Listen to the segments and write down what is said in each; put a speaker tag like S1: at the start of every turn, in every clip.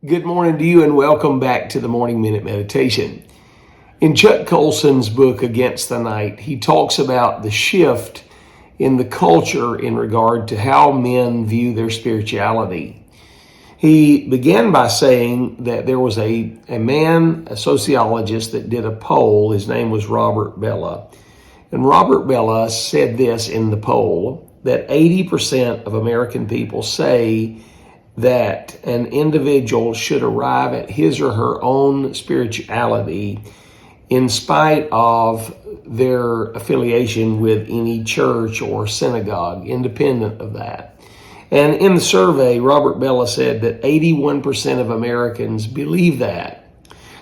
S1: Good morning to you and welcome back to the Morning Minute Meditation. In Chuck Colson's book, Against the Night, he talks about the shift in the culture in regard to how men view their spirituality. He began by saying that there was a sociologist that did a poll. His name was Robert Bellah. And Robert Bellah said this in the poll, that 80% of American people say that an individual should arrive at his or her own spirituality in spite of their affiliation with any church or synagogue, independent of that. And in the survey, Robert Bellah said that 81% of Americans believe that,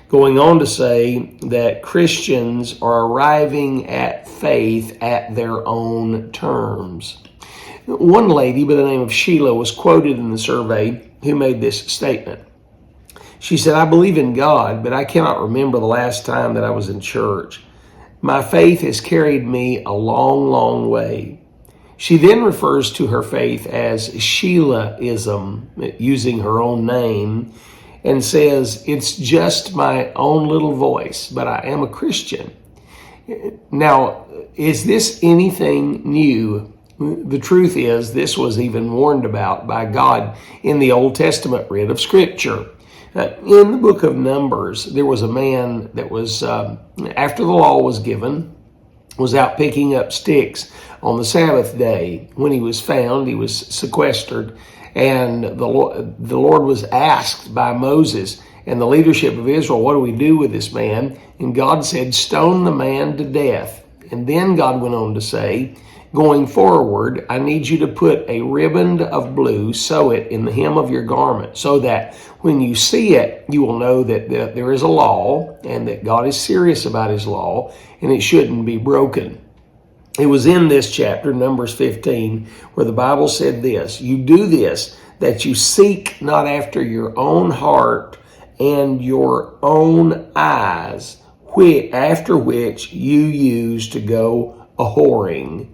S1: going on to say that Christians are arriving at faith at their own terms. One lady by the name of Sheila was quoted in the survey who made this statement. She said, "I believe in God, but I cannot remember the last time that I was in church. My faith has carried me a long, long way." She then refers to her faith as Sheilaism, using her own name, and says, "It's just my own little voice, but I am a Christian." Now, is this anything new? The truth is, this was even warned about by God in the Old Testament writ of Scripture. In the book of Numbers, there was a man that was, after the law was given, was out picking up sticks on the Sabbath day. When he was found, he was sequestered, and the Lord was asked by Moses and the leadership of Israel, "What do we do with this man?" And God said, "Stone the man to death." And then God went on to say, "Going forward, I need you to put a ribbon of blue, sew it in the hem of your garment, so that when you see it, you will know that there is a law and that God is serious about his law and it shouldn't be broken." It was in this chapter, Numbers 15, where the Bible said this, "You do this, that you seek not after your own heart and your own eyes, after which you used to go a-whoring."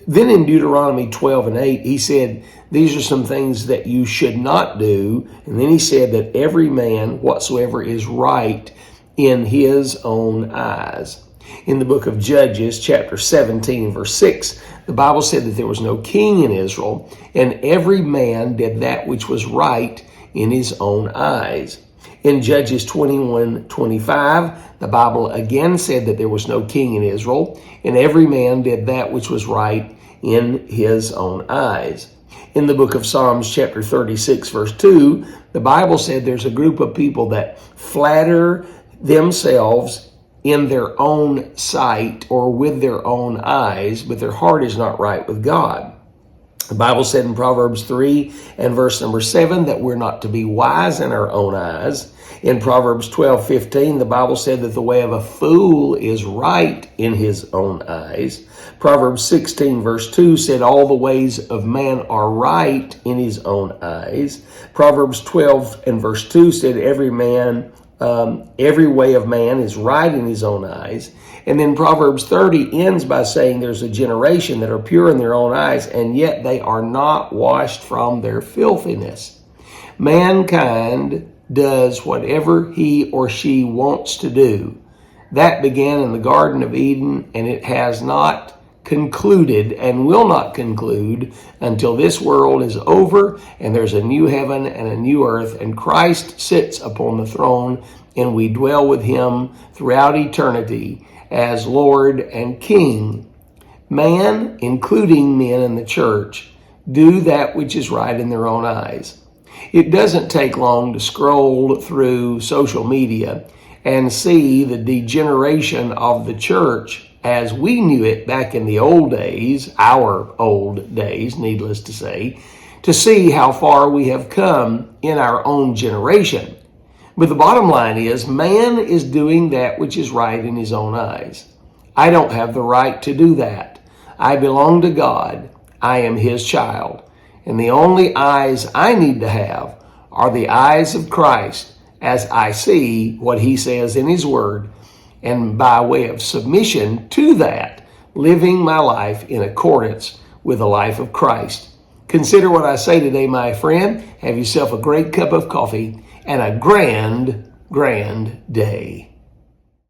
S1: Then in Deuteronomy 12 and 8, he said, these are some things that you should not do. And then he said that every man whatsoever is right in his own eyes. In the book of Judges, chapter 17, verse 6, the Bible said that there was no king in Israel, and every man did that which was right in his own eyes. In Judges 21:25, the Bible again said that there was no king in Israel, and every man did that which was right in his own eyes. In the book of Psalms, chapter 36, verse 2, the Bible said there's a group of people that flatter themselves in their own sight or with their own eyes, but their heart is not right with God. The Bible said in Proverbs 3 and verse number 7 that we're not to be wise in our own eyes. In Proverbs 12:15, the Bible said that the way of a fool is right in his own eyes. Proverbs 16 verse 2 said all the ways of man are right in his own eyes. Proverbs 12 and verse 2 said every way of man is right in his own eyes. And then Proverbs 30 ends by saying there's a generation that are pure in their own eyes, and yet they are not washed from their filthiness. Mankind does whatever he or she wants to do. That began in the Garden of Eden, and it has not concluded and will not conclude until this world is over and there's a new heaven and a new earth, and Christ sits upon the throne and we dwell with him throughout eternity as Lord and King. Man, including men in the church, do that which is right in their own eyes. It doesn't take long to scroll through social media and see the degeneration of the church as we knew it back in the old days, our old days, needless to see how far we have come in our own generation. But the bottom line is, man is doing that which is right in his own eyes. I don't have the right to do that. I belong to God. I am his child. And the only eyes I need to have are the eyes of Christ as I see what he says in his word, and by way of submission to that, living my life in accordance with the life of Christ. Consider what I say today, my friend. Have yourself a great cup of coffee and a grand, grand day.